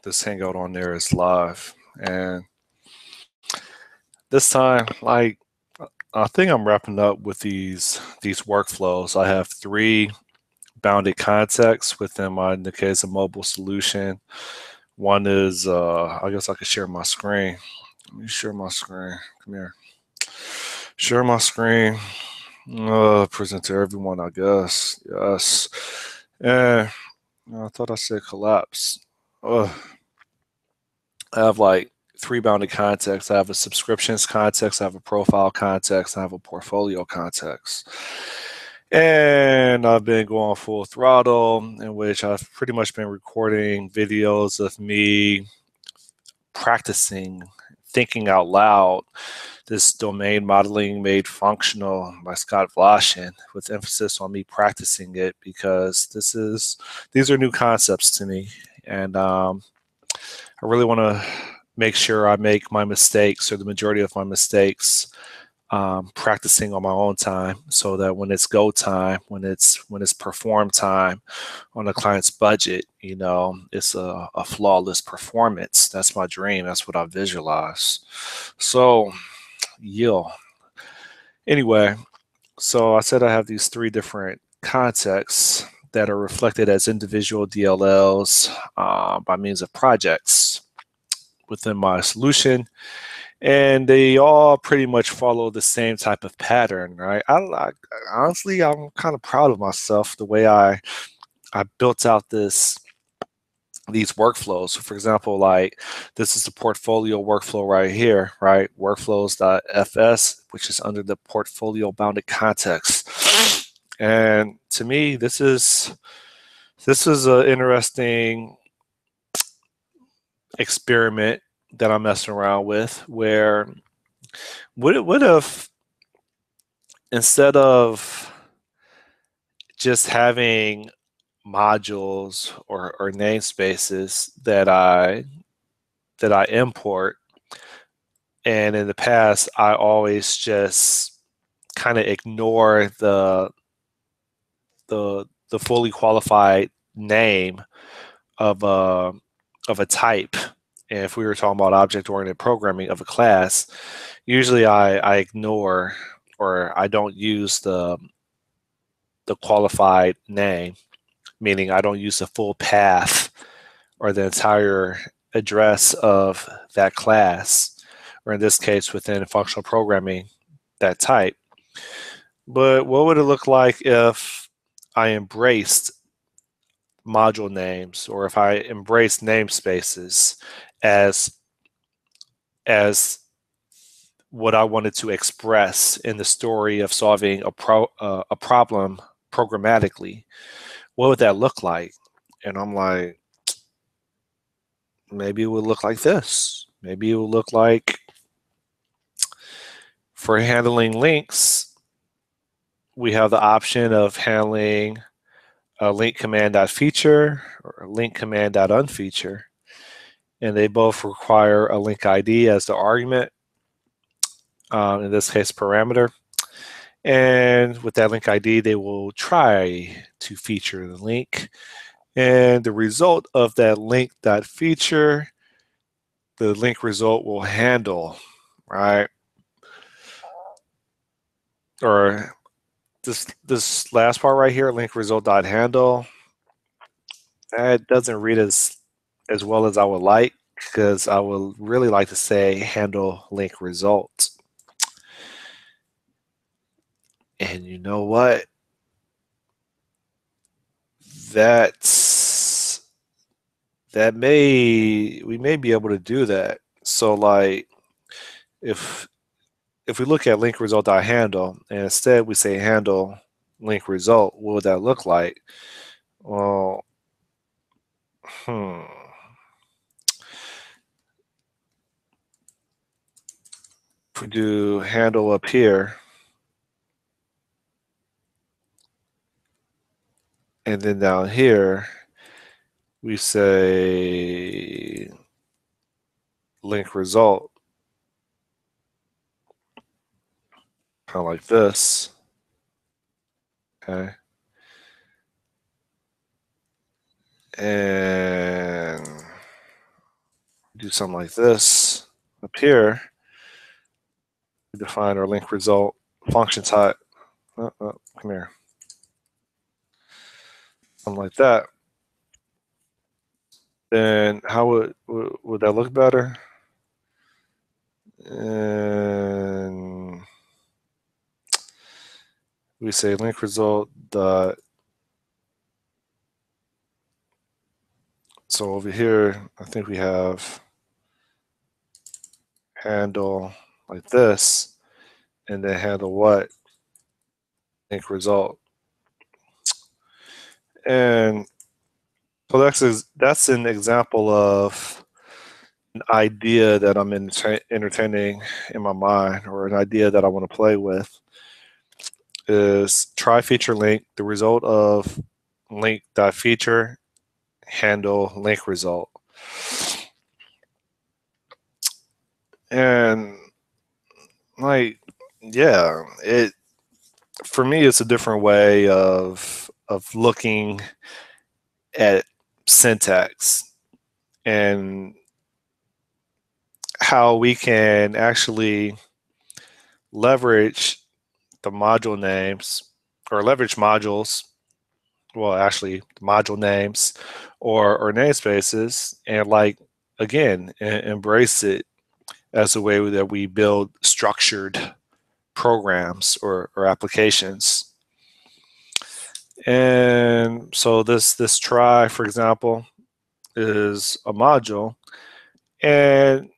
this hangout on there is live. And this time, like I think I'm wrapping up with these workflows. I have three bounded contexts within my Nikeza mobile solution. One is I guess I could share my screen. Let me share my screen. Come here. Share my screen. Present to everyone, I guess. Yes. And I thought I said collapse. Uh, I have like three bounded contexts. I have a subscriptions context, I have a profile context, I have a portfolio context. And I've been going full throttle, in which I've pretty much been recording videos of me practicing thinking out loud this domain modeling made functional by Scott Vlashin, with emphasis on me practicing it because these are new concepts to me, and I really want to make sure I make my mistakes or the majority of my mistakes practicing on my own time, so that when it's go time, when it's perform time on a client's budget, it's a flawless performance. That's my dream. That's what I visualize. So, yeah. Anyway, so I said I have these three different contexts that are reflected as individual DLLs by means of projects within my solution, and they all pretty much follow the same type of pattern, right? Honestly, I'm kind of proud of myself the way I built out these workflows. So for example, like this is the portfolio workflow right here, right? Workflows.fs, which is under the portfolio bounded context. And to me, this is an interesting experiment that I'm messing around with, where what if instead of just having modules or namespaces that I import, and in the past I always just kind of ignore the fully qualified name of a type. And if we were talking about object-oriented programming of a class, usually I ignore, or I don't use the qualified name, meaning I don't use the full path or the entire address of that class, or in this case, within functional programming, that type. But what would it look like if I embraced module names, or if I embraced namespaces as as what I wanted to express in the story of solving a problem programmatically? What would that look like? And I'm like, maybe it would look like this. Maybe it would look like, for handling links, we have the option of handling a link command.feature or a link command.unfeature. And they both require a link ID as the argument, in this case, parameter. And with that link ID, they will try to feature the link. And the result of that link.feature, the link result will handle, right? Or this last part right here, link result.handle, that doesn't read as well as I would like, because I would really like to say handle link result. And you know what? That's we may be able to do that. So like if if we look at link result.handle and instead we say handle link result, what would that look like? Well, if we do handle up here, and then down here we say link result, kind of like this. Okay. And do something like this. Up here, we define our link result function type. Come here. Something like that. Then how would that look better? And we say link result dot. So over here, I think we have handle like this, and then handle what? Link result. And so that's an example of an idea that I'm entertaining in my mind, or an idea that I want to play with, is try feature link, the result of link dot feature handle link result. And like, yeah, it for me it's a different way of looking at syntax and how we can actually leverage the module names, or leverage modules, well actually module names or namespaces, and like again embrace it as a way that we build structured programs or applications. And so this try, for example, is a module, and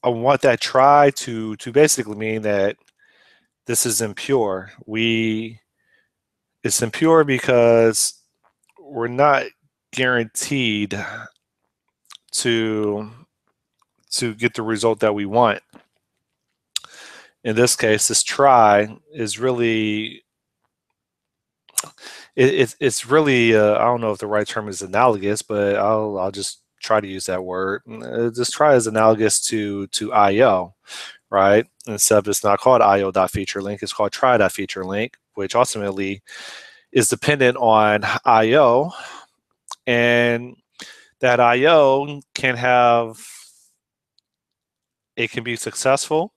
I want that try to basically mean that this is impure. It's impure because we're not guaranteed to get the result that we want. In this case, this try is really it's really I don't know if the right term is analogous, but I'll just try to use that word. This try is analogous to IO, right? Except it's not called IO.featureLink, it's called try.featureLink, which ultimately is dependent on IO, and that IO can have, it can be successful,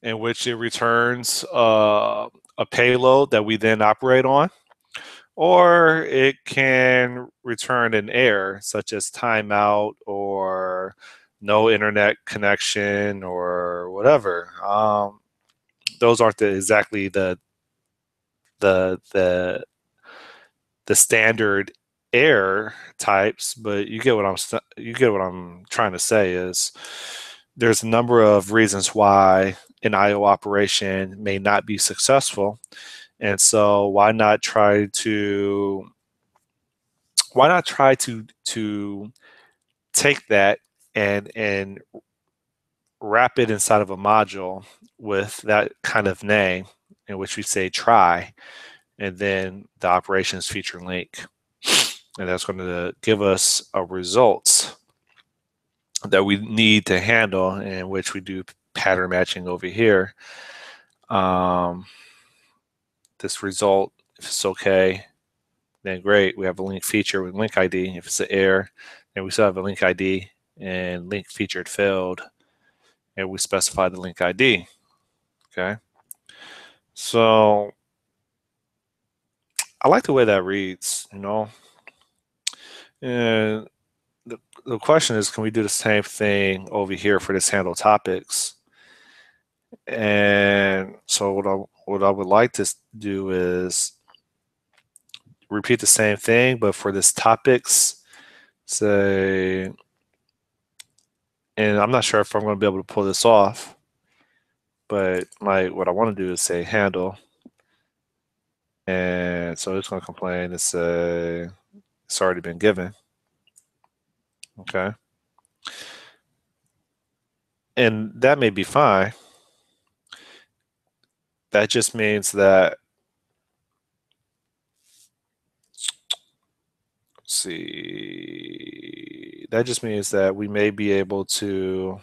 in which it returns a payload that we then operate on, or it can return an error such as timeout or no internet connection or whatever. Those aren't exactly the the the standard error types, but you get what I'm trying to say is there's a number of reasons why an IO operation may not be successful, and so why not try to take that and wrap it inside of a module with that kind of name, in which we say try, and then the operations feature link, and that's going to give us a results that we need to handle, in which we do pattern matching over here. This result, if it's okay, then great, we have a link feature with link ID. If it's an error, then we still have a link ID and link featured failed, and we specify the link ID. Okay, so I like the way that reads, you know. And the question is, can we do the same thing over here for this handle topics? And so what I would like to do is repeat the same thing, but for this topics, say, and I'm not sure if I'm going to be able to pull this off, but what I want to do is say handle, and so it's going to complain and say it's already been given. Okay, and that may be fine. That just means that, let's see, that just means that we may be able to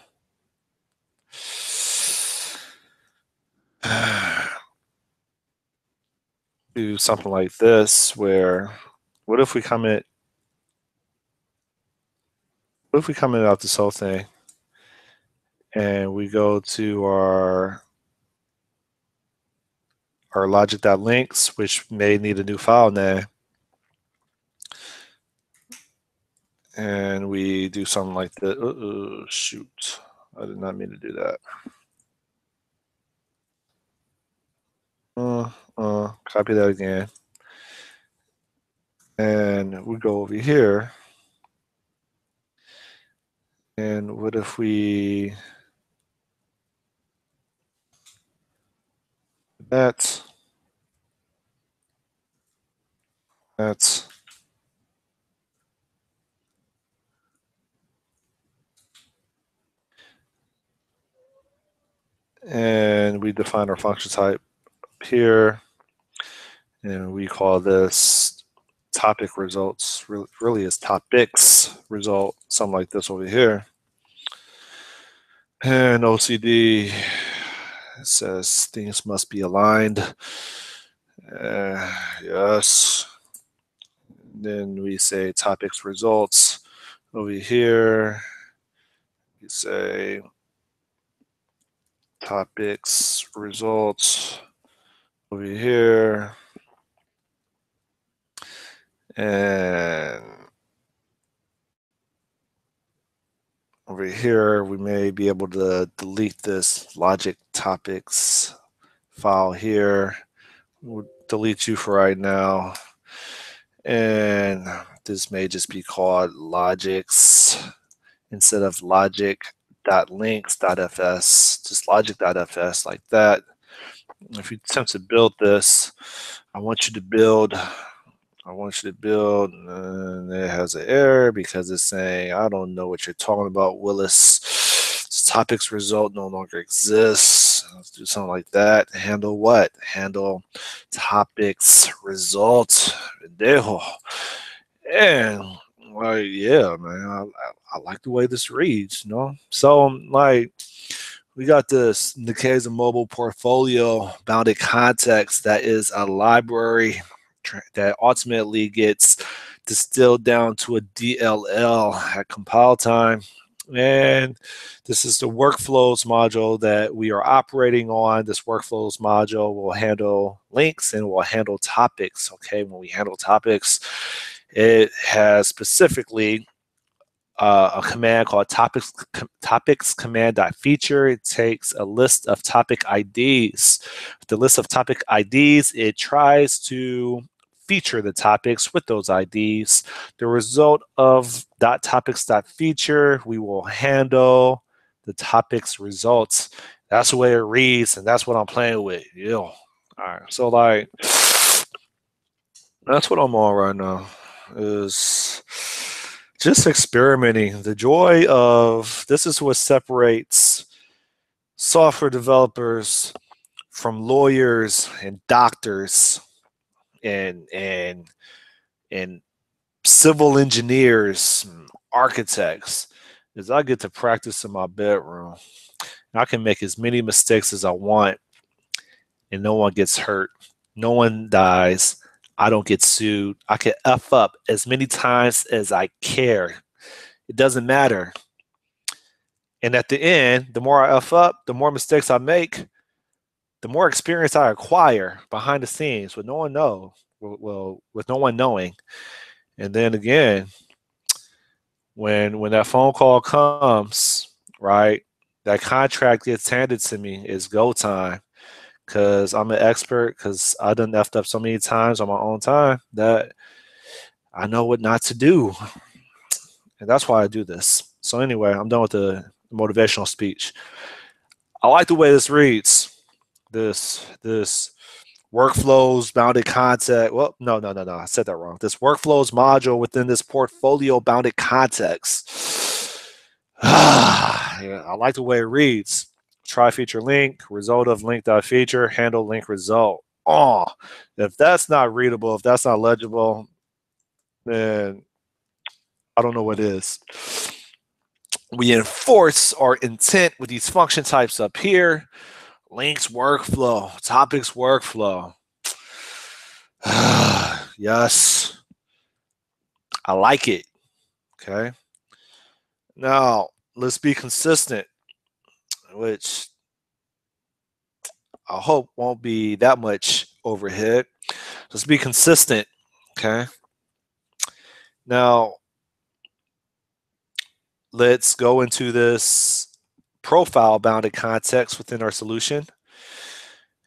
do something like this, where what if we comment what if we come in out this whole thing and we go to our logic.links, which may need a new file name, and we do something like that. Shoot, I did not mean to do that. Copy that again. And we go over here. And what if we that's and we define our function type here, and we call this topic results. Really is topics result, something like this over here. And OCD says things must be aligned. Yes. Then we say topics results over here. We say topics results over here. And over here, we may be able to delete this logic topics file here. We'll delete you for right now. And this may just be called logics instead of logic.links.fs, just logic.fs like that. If you attempt to build this, I want you to build, and it has an error because it's saying, I don't know what you're talking about, Willis. This topics result no longer exists. Let's do something like that. Handle what? Handle topics result. Pendejo. And like, yeah, man, I like the way this reads, you know? So, like, we got this Nikeza Mobile Portfolio Bounded Context that is a library that ultimately gets distilled down to a DLL at compile time. And this is the workflows module that we are operating on. This workflows module will handle links and will handle topics. Okay, when we handle topics, it has specifically a command called topics command.feature. It takes a list of topic IDs. The list of topic IDs, it tries to feature the topics with those IDs. The result of .topics.feature, we will handle the topics results. That's the way it reads, and that's what I'm playing with. Yeah. All right. So like, that's what I'm on right now. Is just experimenting. The joy of this is what separates software developers from lawyers and doctors and civil engineers, and architects, is I get to practice in my bedroom. I can make as many mistakes as I want, and no one gets hurt. No one dies. I don't get sued. I can F up as many times as I care. It doesn't matter. And at the end, the more I F up, the more mistakes I make, the more experience I acquire behind the scenes with no one know, well, with no one knowing. And then again, when that phone call comes, right, that contract gets handed to me, it's go time. Because I'm an expert, because I done effed up so many times on my own time that I know what not to do. And that's why I do this. So anyway, I'm done with the motivational speech. I like the way this reads. This workflows bounded context. Well, no. I said that wrong. This workflows module within this portfolio bounded context. Yeah, I like the way it reads. Try feature link, result of link.feature, handle link result. Oh, if that's not readable, if that's not legible, then I don't know what is. We enforce our intent with these function types up here. Links workflow, topics workflow. Yes, I like it. Okay. Now, let's be consistent, which I hope won't be that much overhead. Let's be consistent. Okay. Now, let's go into this profile bounded context within our solution.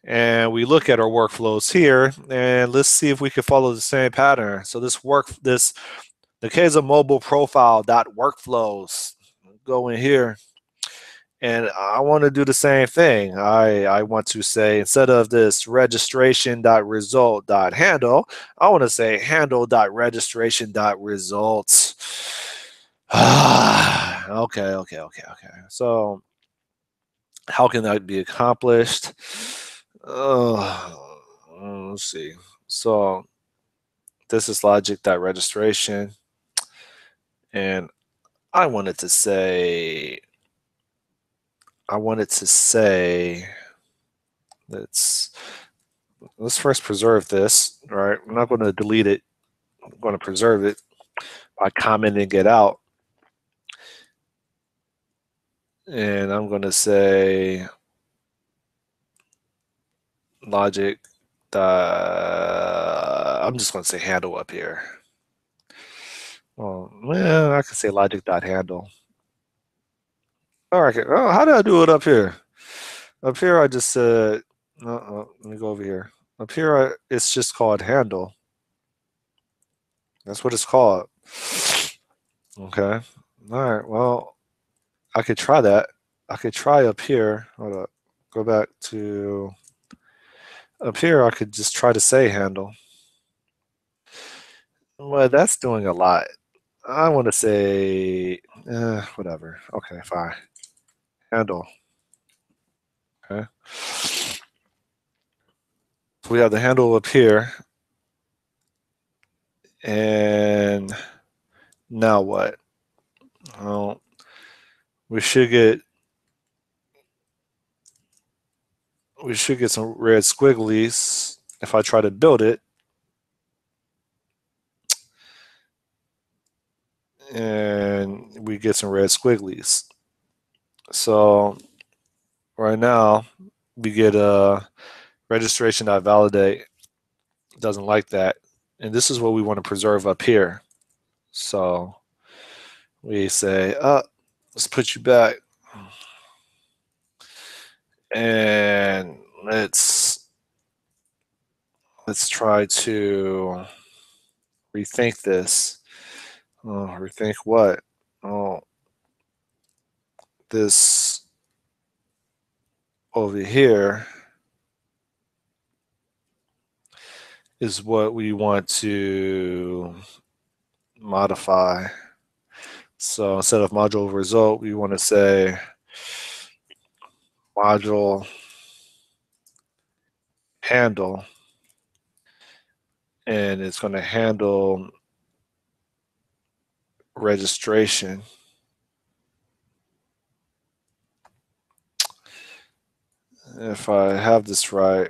And we look at our workflows here, and let's see if we can follow the same pattern. So this Nikeza mobile profile dot workflows. Go in here, and I want to do the same thing. I want to say, instead of this registration dot result dot handle, I want to say handle dot registration dot results. Okay. So how can that be accomplished? Let's see. So this is logic.registration. And I wanted to say, let's first preserve this, right? I'm not going to delete it. I'm going to preserve it by commenting it out. And I'm going to say logic. I'm just going to say handle up here. Well, I could say logic.handle. All right. Oh, how did I do it up here? Up here, I just said, let me go over here. Up here, it's just called handle. That's what it's called. Okay. All right. Well, I could try that. I could try up here. Hold up. Go back to up here. I could just try to say handle. Well, that's doing a lot. I want to say, whatever. Okay, fine. Handle. Okay. So we have the handle up here. And now what? Well, we should get some red squigglies if I try to build it. And we get some red squigglies. So right now we get a registration.validate. Doesn't like that. And this is what we want to preserve up here. So we say, let's put you back. And let's try to rethink this. Oh, rethink what? Oh, this over here is what we want to modify. So instead of module result, we want to say module handle, and it's going to handle registration. If I have this right,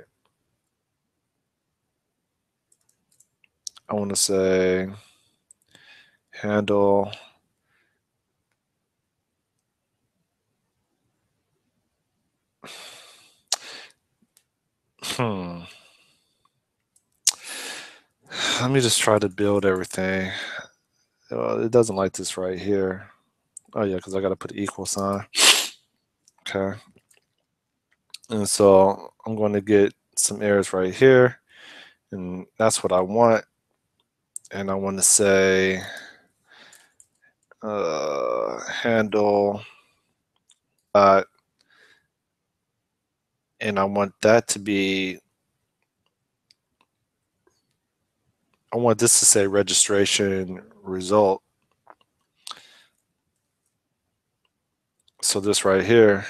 I want to say handle let me just try to build everything. It doesn't like this right here. Oh yeah, because I got to put an equal sign. Okay. And so I'm going to get some errors right here. And that's what I want. And I want to say handle dot, and I want that to be, I want this to say registration result. So this right here,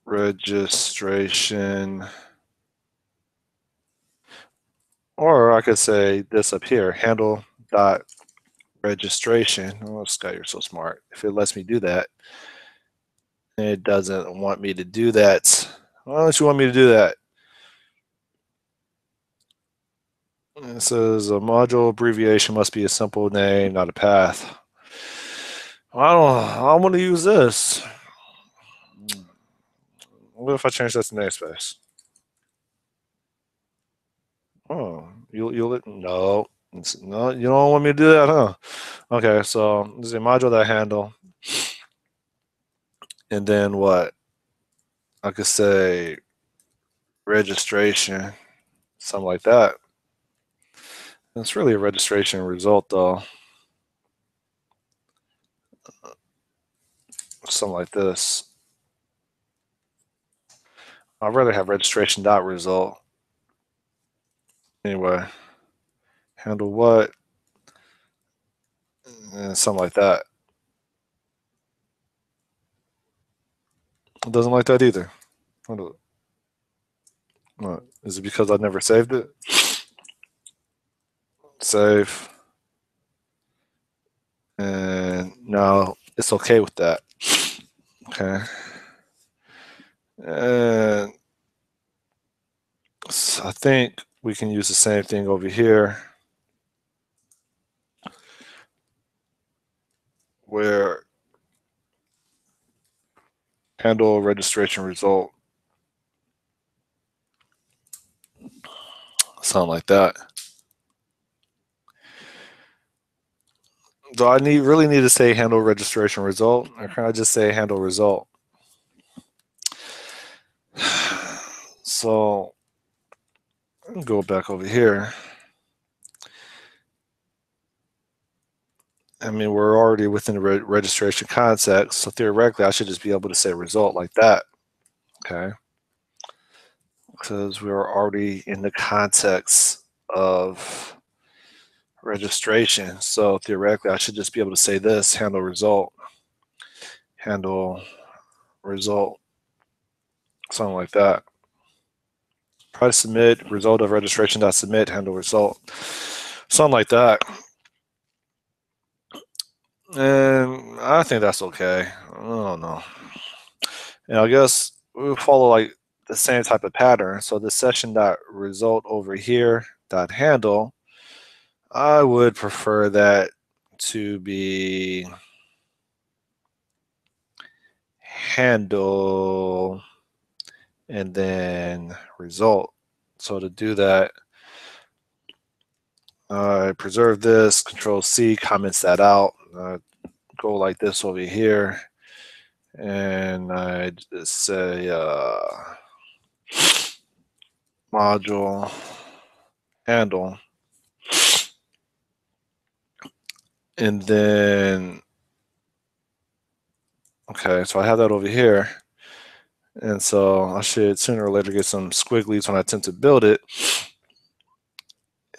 registration, or I could say this up here, handle dot registration. Oh, Scott, you're so smart. If it lets me do that, it doesn't want me to do that. Why don't you want me to do that? It says a module abbreviation must be a simple name, not a path. I want to use this. What if I change that to namespace? Oh, you'll no. No, you don't want me to do that, huh? Okay, so there's a module that handle, and then what? I could say registration, something like that. It's really a registration result though, something like this. I'd rather have registration dot result. Anyway, handle what? And something like that. It doesn't like that either. What? Is it because I never saved it? Save. And now it's okay with that. Okay. And so I think we can use the same thing over here where handle registration result, something like that. Do I really need to say handle registration result, or can I just say handle result? So go back over here. I mean, we're already within the registration context, so theoretically, I should just be able to say result like that. Okay, because we're already in the context of registration. So theoretically, I should just be able to say this: handle result, something like that. Try submit result of registration dot submit handle result, something like that. And I think that's okay. I don't know. And I guess we'll follow like the same type of pattern. So the session dot result over here dot handle, I would prefer that to be handle and then result. So to do that, I preserve this, Control C, comments that out, go like this over here, and I just say module handle, and then okay, so I have that over here, and so I should sooner or later get some squigglies when I attempt to build it.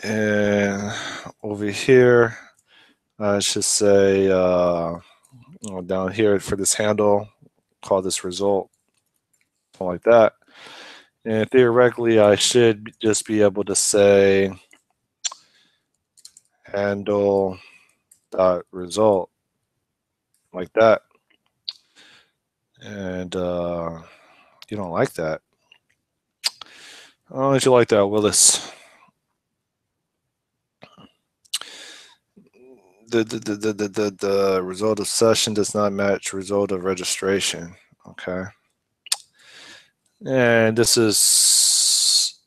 And over here, I should say down here for this handle, call this result, something like that. And theoretically, I should just be able to say handle dot result like that. And you don't like that. Oh, don't you like that, Willis? The result of session does not match result of registration. Okay. And this is,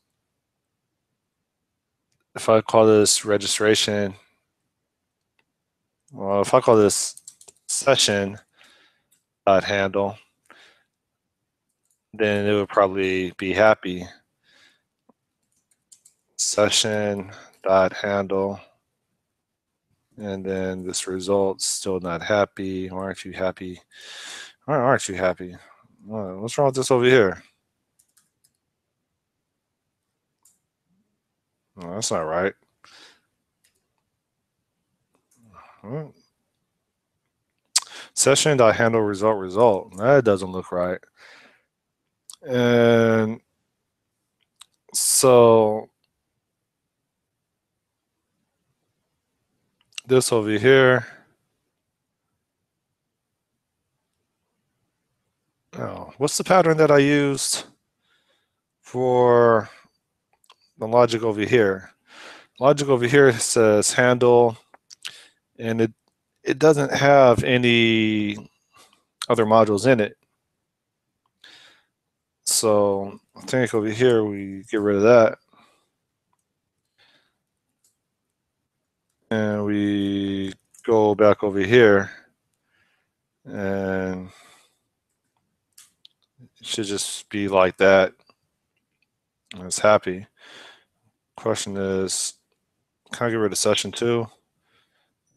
if I call this registration, well, if I call this session dot handle, then it would probably be happy. Session dot handle, and then this result's still not happy. Why aren't you happy? Why aren't you happy? What's wrong with this over here? No, that's not right. Session dot handle result. That doesn't look right. And so this over here. Oh, what's the pattern that I used for the logic over here? Logic over here says handle, and it doesn't have any other modules in it. So I think over here we get rid of that. And we go back over here, and it should just be like that. And it's happy. Question is, can I get rid of session 2?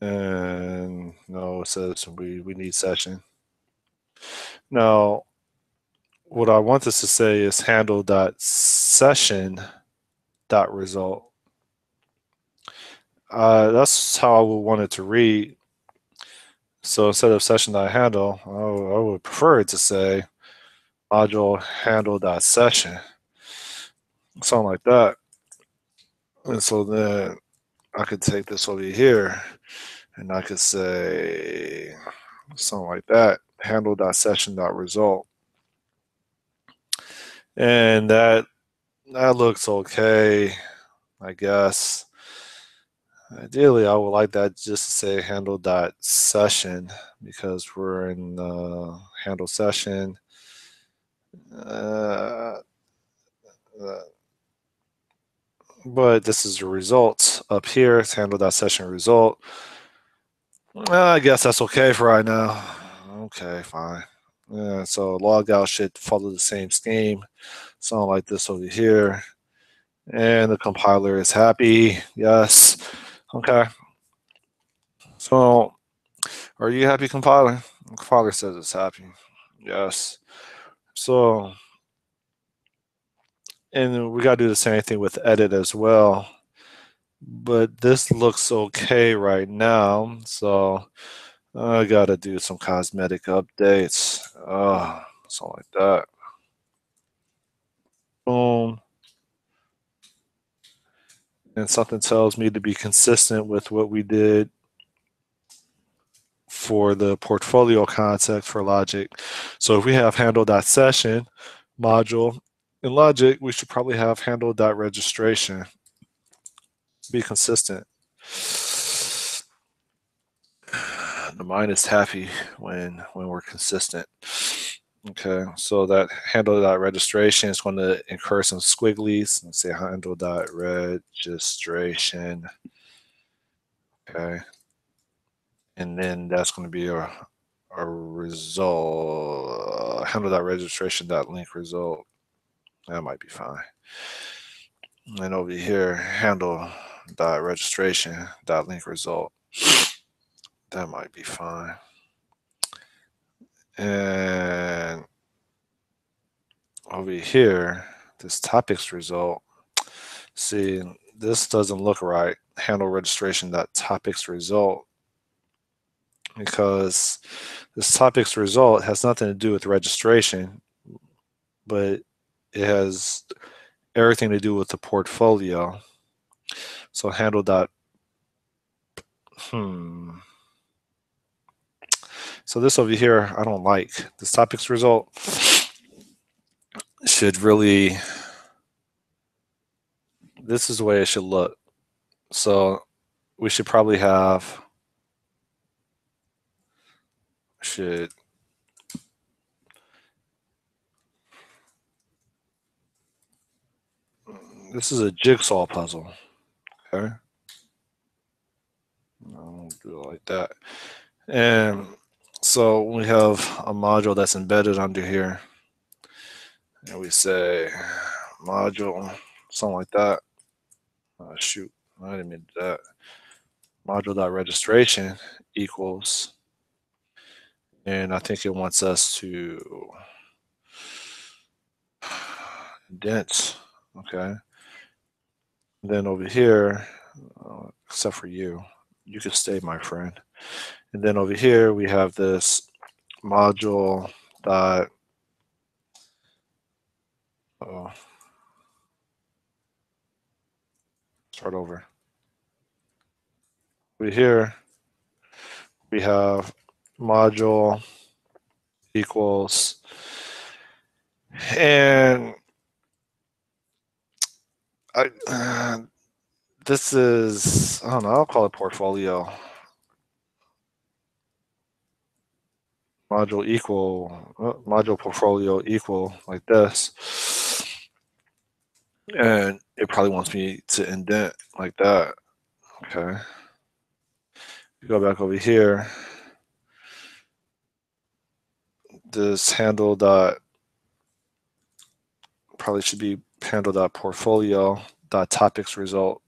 And no, it says we need session. Now, what I want this to say is handle.session.result. That's how I would want it to read. So instead of session.handle, I would prefer it to say module handle.session, something like that. And so then I could take this over here and I could say something like that, handle.session.result. And that looks okay, I guess. Ideally, I would like that just to say handle.session because we're in handle session. Uh, uh, but this is the result up here. It's handle.session result. I guess that's okay for right now. Okay, fine. Yeah, so log out should follow the same scheme. Something like this over here. And the compiler is happy. Yes. Okay. So are you happy, compiler? The compiler says it's happy. Yes. So, and we got to do the same thing with edit as well. But this looks okay right now. So I got to do some cosmetic updates. Something like that. Boom. And something tells me to be consistent with what we did for the portfolio context for logic. So if we have handle.session module in logic, we should probably have handle.registration. Be consistent. The mind is happy when we're consistent. Okay, so that handle.registration is going to incur some squigglies. Let's say handle.registration. Okay, and then that's going to be a result. Handle.registration.link result. That might be fine. And over here, handle.registration.link result. That might be fine. And over here, this topics result. See, this doesn't look right. Handle registration.topics result, because this topics result has nothing to do with registration, but it has everything to do with the portfolio. So handle dot So this over here, I don't like. This topics result should really, this is the way it should look. So we should probably have, this is a jigsaw puzzle. Okay. I'll do it like that. And so we have a module that's embedded under here. And we say module, something like that. Shoot, I didn't mean that. Module.registration equals, and I think it wants us to indent. Okay. And then over here, except for you can stay, my friend. And then over here we have this module dot start over. Over here we have module equals, and this is, I don't know, I'll call it portfolio. Module portfolio equal like this. And it probably wants me to indent like that. Okay. Go back over here. This handle dot probably should be handle dot portfolio dot topics result.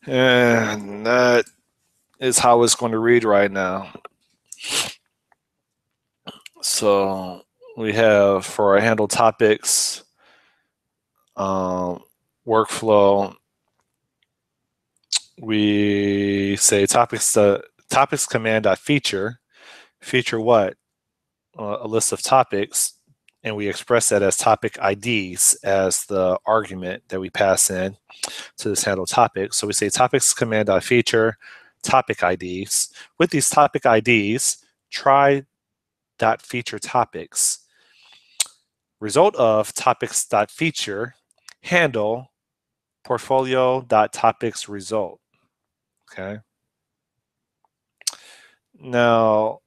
And that is how it's going to read right now. So we have for our handle topics workflow, we say topics command dot feature. Feature what? A list of topics, and we express that as topic IDs as the argument that we pass in to this handle topic. So we say topics command dot feature topic IDs. With these topic IDs, try dot feature topics. Result of topics dot feature handle portfolio dot topics result. Okay. Now,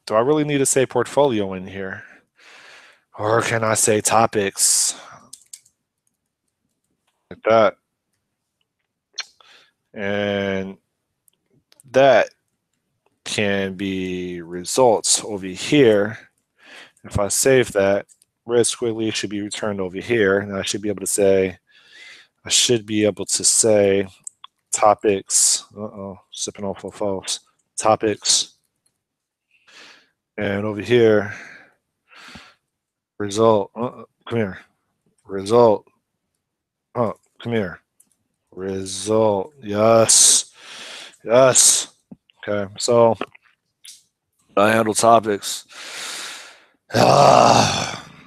do I really need to say portfolio in here? Or can I say topics like that? And that can be results over here. If I save that, red squiggly should be returned over here. And I should be able to say, topics. Sipping on false. Topics. And over here, result. Come here. Result. Oh, come here. Result. Yes. Yes. Okay. So I handle topics.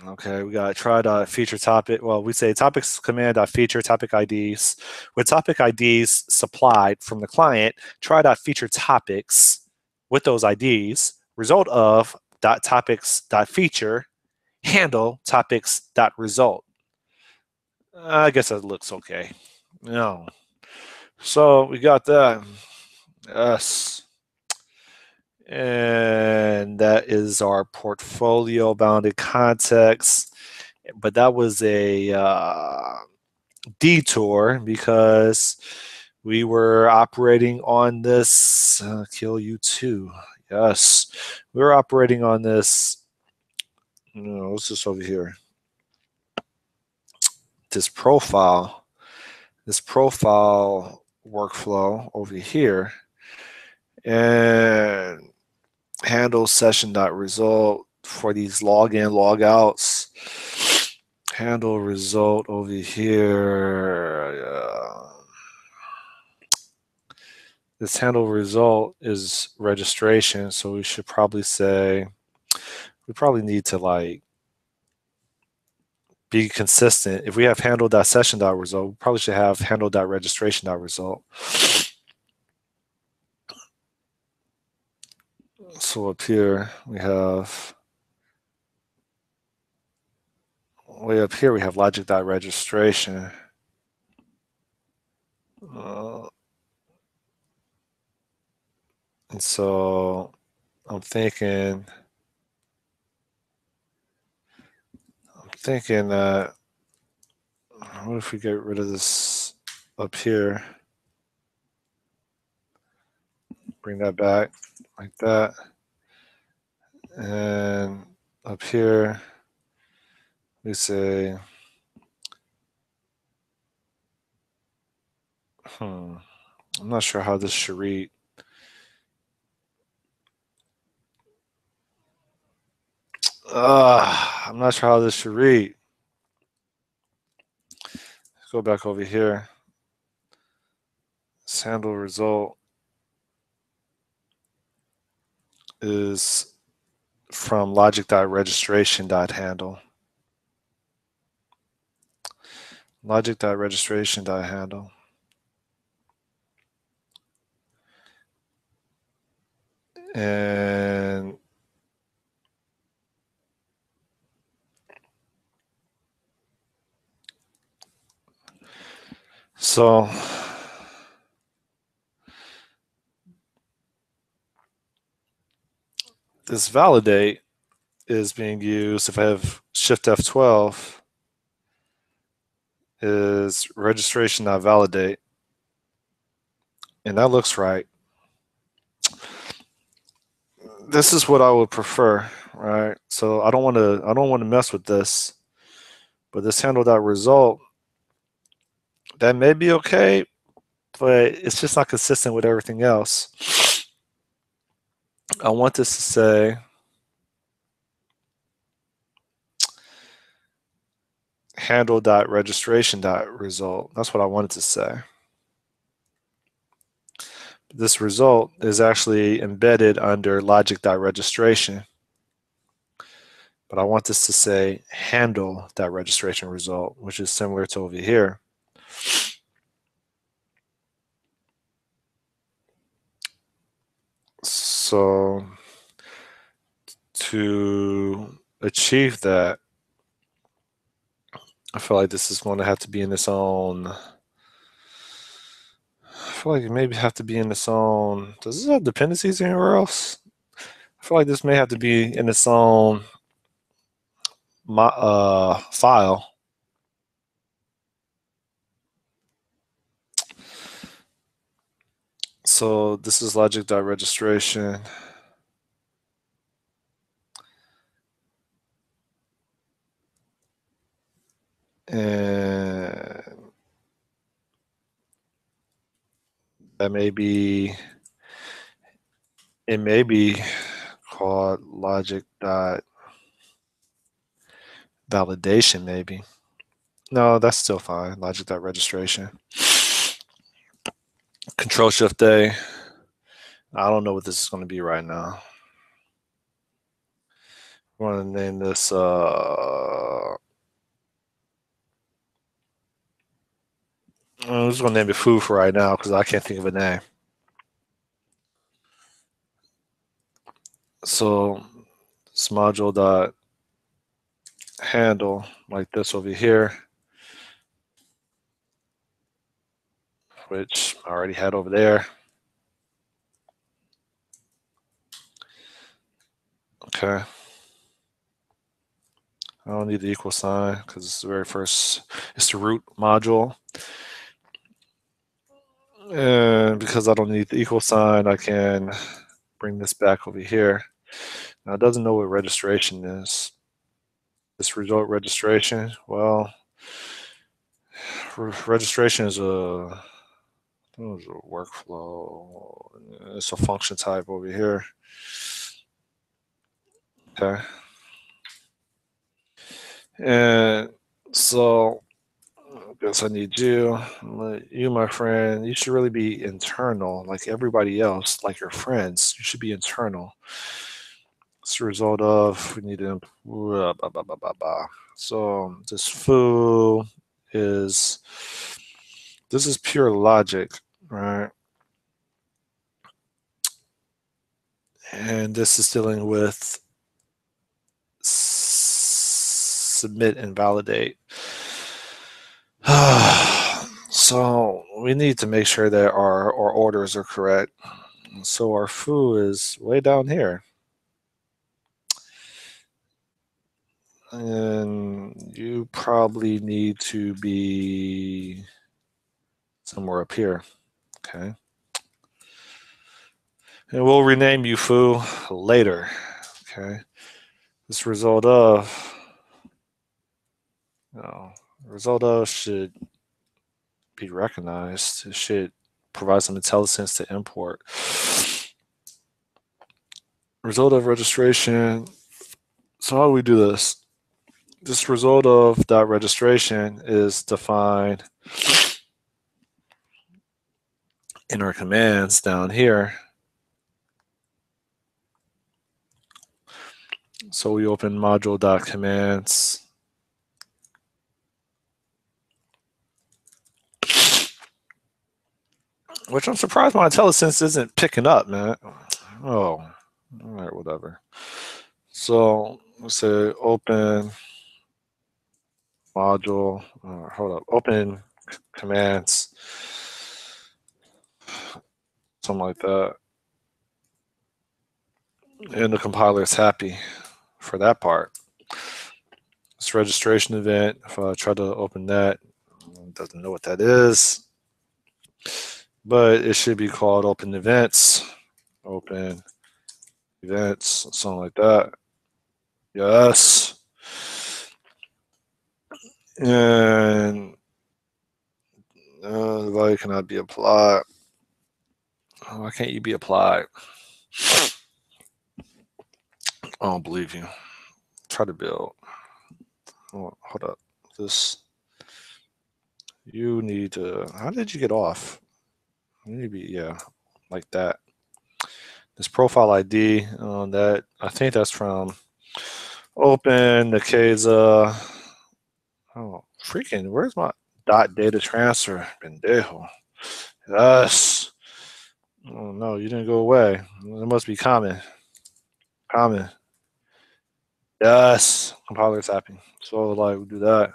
Okay, we got try dot feature topic. Well, we say topics command dot feature topic IDs. With topic IDs supplied from the client, try dot feature topics with those IDs. Result of dot topics dot feature handle topics dot result. I guess that looks okay. No. So we got that. Yes. And that is our portfolio bounded context. But that was a detour because we were operating on this. Kill you too. Yes. We were operating on this. No, what's this over here? This profile workflow over here. And handle session dot result for these login logouts. Handle result over here. This handle result is registration, so we should probably say we probably need to like be consistent. If we have handle.session.result, we probably should have handle.registration.result. So up here we have way up here we have logic.registration. And so I'm thinking that what if we get rid of this up here? Bring that back like that. And up here we say, I'm not sure how this should read. I'm not sure how this should read. Let's go back over here. This handle result is from logic.registration.handle. Logic.registration.handle. And So this validate is being used. If I have shift F12 is registration not validate, and that looks right. This is what I would prefer, right? So I don't want to mess with this, but this handle dot result, that may be okay, but it's just not consistent with everything else. I want this to say handle dot registration dot result. That's what I wanted to say. This result is actually embedded under logic dot registration, but I want this to say handle dot registration result, which is similar to over here. So to achieve that, I feel like this is going to have to be in its own. I feel like it maybe have to be in its own. Does this have dependencies anywhere else? I feel like this may have to be in its own file. So this is logic.registration. And that may be, it may be called logic.validation, maybe. No, that's still fine. Logic.registration. Control Shift A. I don't know what this is going to be right now. I'm going to name this I'm just going to name it food for right now because I can't think of a name. So this module dot handle like this over here, which I already had over there. Okay. I don't need the equal sign because it's the very first, it's the root module. And because I don't need the equal sign, I can bring this back over here. Now it doesn't know what registration is. This result registration, well, registration is a workflow. It's a function type over here. Okay. And so I guess I need you. You, my friend, you should really be internal like everybody else, like your friends. You should be internal. It's a result of we need to so this foo is this is pure logic, right? And this is dealing with submit and validate. So we need to make sure that our orders are correct. So our foo is way down here. And you probably need to be somewhere up here. Okay. And we'll rename you foo later. Okay. This result of result of should be recognized. It should provide some intelligence to import. Result of registration. So how do we do this? This result of dot registration is defined in our commands down here. So we open module dot commands. Which I'm surprised my IntelliSense isn't picking up, man. Oh, all right, whatever. So let's say open module, hold up, open commands something like that. And the compiler is happy for that part. This registration event, if I try to open that, it doesn't know what that is, but it should be called open events, something like that. Yes. And the value cannot be applied. Why can't you be applied? I don't believe you. Try to build. Oh, hold up. This. You need to. How did you get off? You need to be, yeah, like that. This profile ID on that. I think that's from Open Nikeza. Oh, freaking! Where's my dot data transfer? Pendejo. Yes. Oh no, you didn't go away. It must be common. Common. Yes. Compiler's happy. So like we do that.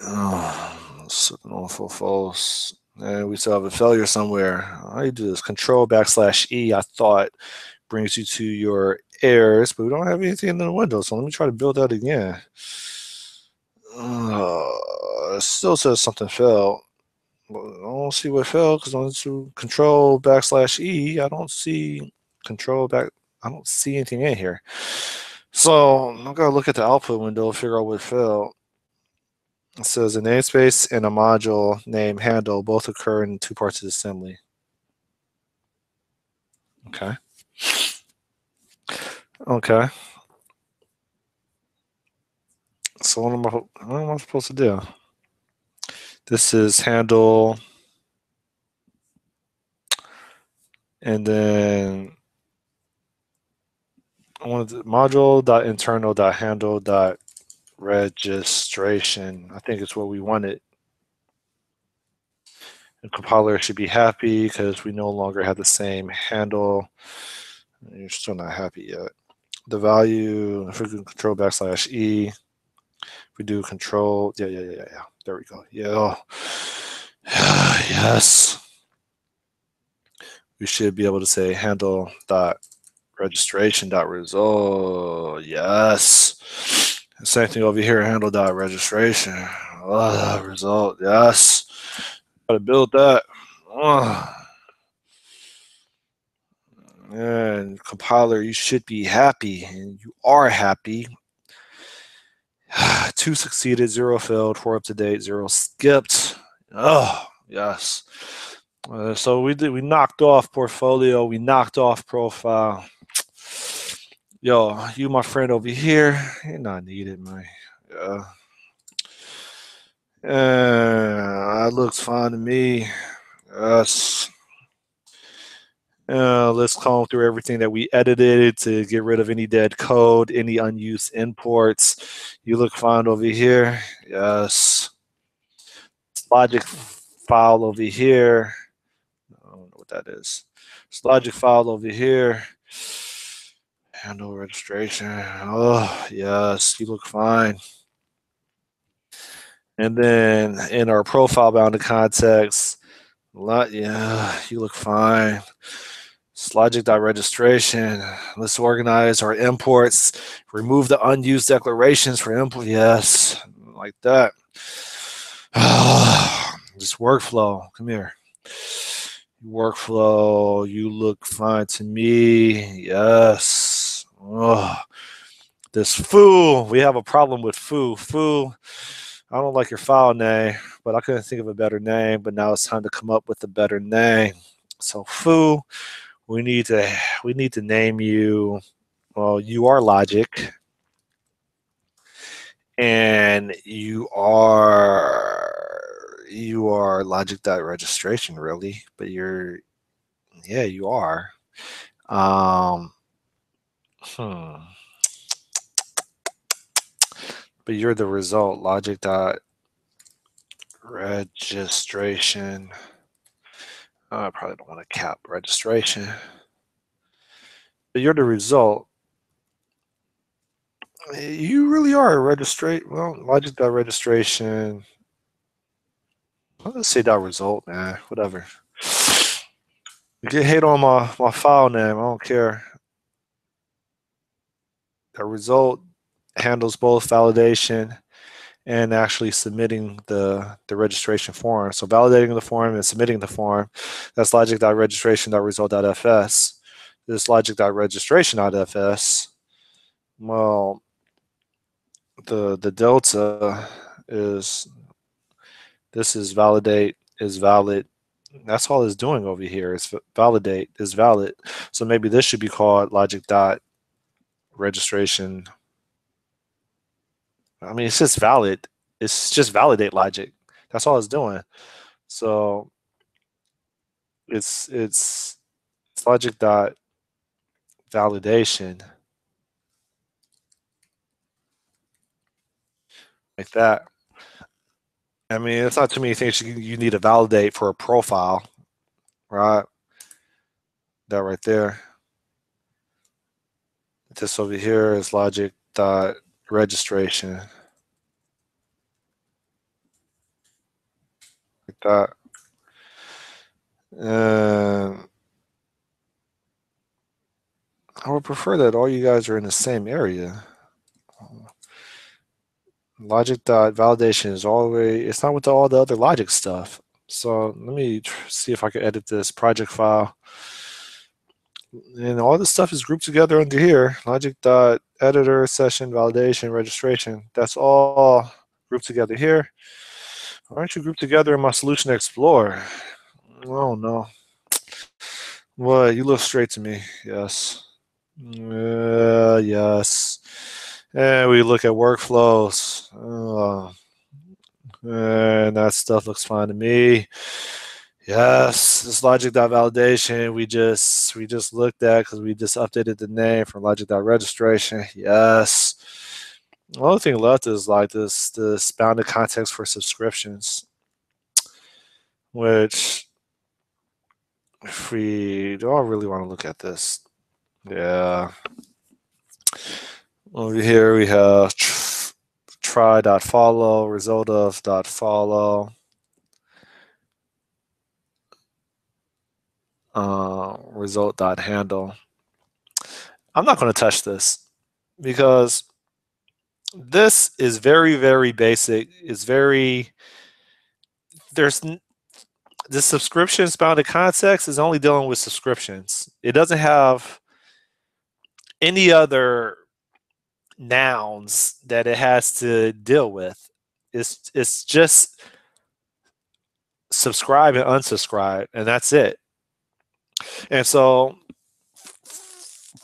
Oh, sitting on full false. And we still have a failure somewhere. How do you do this? Control backslash E, I thought, brings you to your errors, but we don't have anything in the window. So let me try to build that again. It still says something failed. Well, I don't see what failed because on to control backslash E, I don't see control back. I don't see anything in here. So I'm gonna look at the output window, figure out what failed. It says a namespace and a module name handle both occur in two parts of the assembly. Okay. Okay. So what am I supposed to do? This is handle, and then I want the module.internal.handle.registration. I think it's what we wanted. The compiler should be happy because we no longer have the same handle. You're still not happy yet. The value, if we do control backslash E, we do control, yeah. There we go. Yeah. Yes. We should be able to say handle dot registration dot result. Yes. Same thing over here, handle dot registration. Result. Yes. Gotta build that. And compiler, you should be happy, and you are happy. 2 succeeded, 0 failed, 4 up to date, 0 skipped. Oh, yes. So we knocked off portfolio, we knocked off profile. Yo, you my friend over here, you're not needed, man. Yeah. That looks fine to me. Yes. Let's comb through everything that we edited to get rid of any dead code, any unused imports. You look fine over here. Yes. Logic file over here. I don't know what that is. It's logic file over here. Handle registration. Oh, yes, you look fine. And then in our profile bounded context, yeah, you look fine. It's logic.registration. Let's organize our imports. Remove the unused declarations for import. Yes, like that. Just workflow. Come here. Workflow. You look fine to me. Yes. Oh, this foo. We have a problem with foo. Foo. I don't like your file name, but I couldn't think of a better name. But now it's time to come up with a better name. So foo. We need to name you. Well, you are logic, and you are logic.registration, really. But you are. Um, hmm. But you're the result, logic.registration. I probably don't want to cap registration. But you're the result. You really are a registrate. Well, logic.registration. Let's say that result, man. Whatever. You can hate on my file name. I don't care. The result handles both validation and actually submitting the registration form. So validating the form and submitting the form, that's logic.registration.result.fs. This logic.registration.fs, well, the delta is this is validate is valid. That's all it's doing over here is validate is valid. So maybe this should be called logic.registration. I mean, it's just valid. It's just validate logic. That's all it's doing. So it's logic dot validation like that. I mean, it's not too many things you need to validate for a profile, right? That right there. This over here is logic dot registration like that. And I would prefer that all you guys are in the same area. Logic dot validation is always, it's not with all the other logic stuff. So let me see if I can edit this project file. And all this stuff is grouped together under here. Logic dot editor, session, validation, registration. That's all grouped together here. Why aren't you grouped together in my solution explorer? Oh no. What? You look straight to me. Yes. Yes. And we look at workflows. And that stuff looks fine to me. Yes, this logic.validation we just looked at because we just updated the name from logic.registration. Yes. The only thing left is like this bounded context for subscriptions, which if we do I really want to look at this. Yeah. Over here we have try.follow, result of.follow. Result.handle. I'm not going to touch this because this is very, very basic. It's very, there's the subscriptions bounded context is only dealing with subscriptions. It doesn't have any other nouns that it has to deal with. It's just subscribe and unsubscribe, and that's it. And so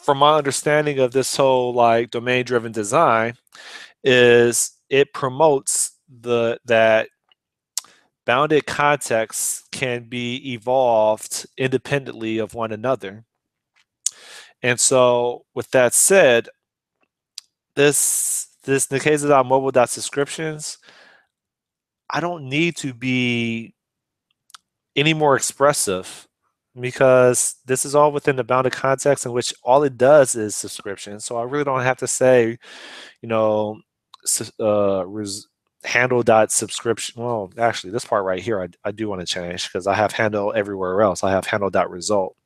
from my understanding of this whole like domain driven design is it promotes that bounded contexts can be evolved independently of one another. And so with that said, this in the case of mobile.subscriptions, I don't need to be any more expressive because this is all within the bounded context in which all it does is subscription. So I really don't have to say, you know, handle dot subscription. Well, actually, this part right here, I do want to change because I have handle everywhere else. I have handle dot result.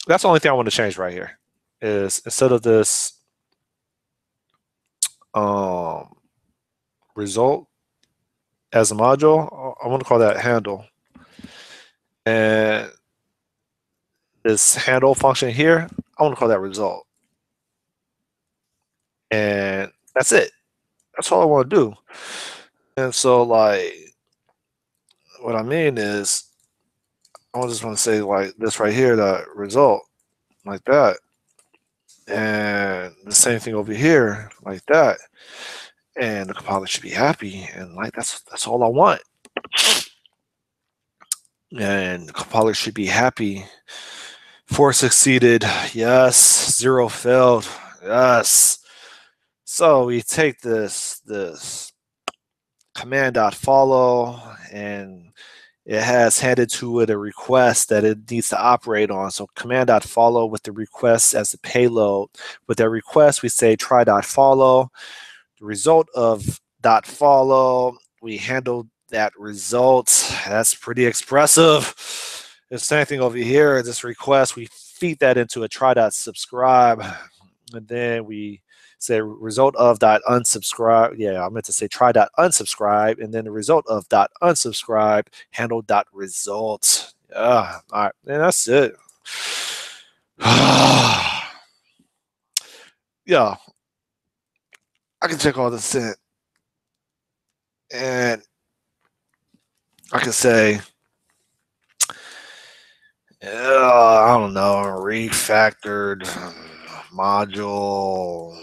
That's the only thing I want to change right here is instead of this result as a module, I want to call that handle. And this handle function here, I want to call that result. And that's it. That's all I want to do. And so like what I mean is I just want to say like this right here, that result like that. And the same thing over here like that. And the compiler should be happy. And like that's all I want. And the compiler should be happy. 4 succeeded. Yes. 0 failed. Yes. So we take this command.follow and it has handed to it a request that it needs to operate on. So command.follow with the request as the payload. With that request, we say try.follow. The result of .follow, we handle that result. That's pretty expressive. The same thing over here, this request, we feed that into a try.subscribe, and then we say result of dot unsubscribe. Yeah, I meant to say try dot unsubscribe, and then the result of dot unsubscribe handle dot result. Yeah, all right, and that's it. Yeah, I can check all this in, and I can say, I don't know, refactored module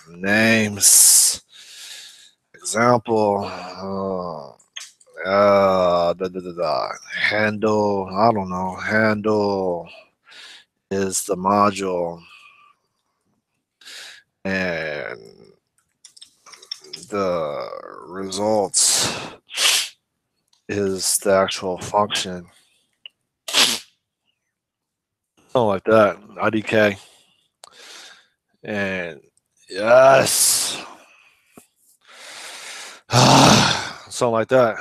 names example. Handle, I don't know, handle is the module, and the results is the actual function. Something like that. IDK. And yes. Something like that.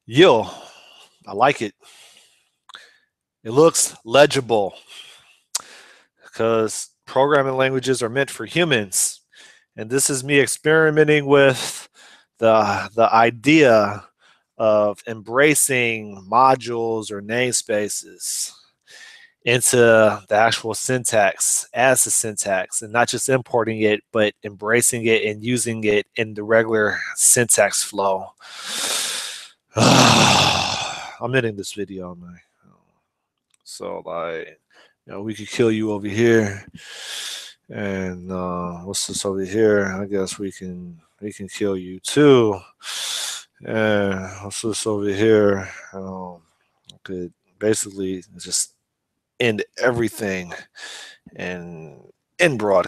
Yo, I like it. It looks legible because programming languages are meant for humans. And this is me experimenting with the idea of embracing modules or namespaces into the actual syntax as the syntax, and not just importing it, but embracing it and using it in the regular syntax flow. I'm ending this video, man. So like, we could kill you over here, and what's this over here? I guess we can kill you too. And what's this over here? Could basically just end everything and in broad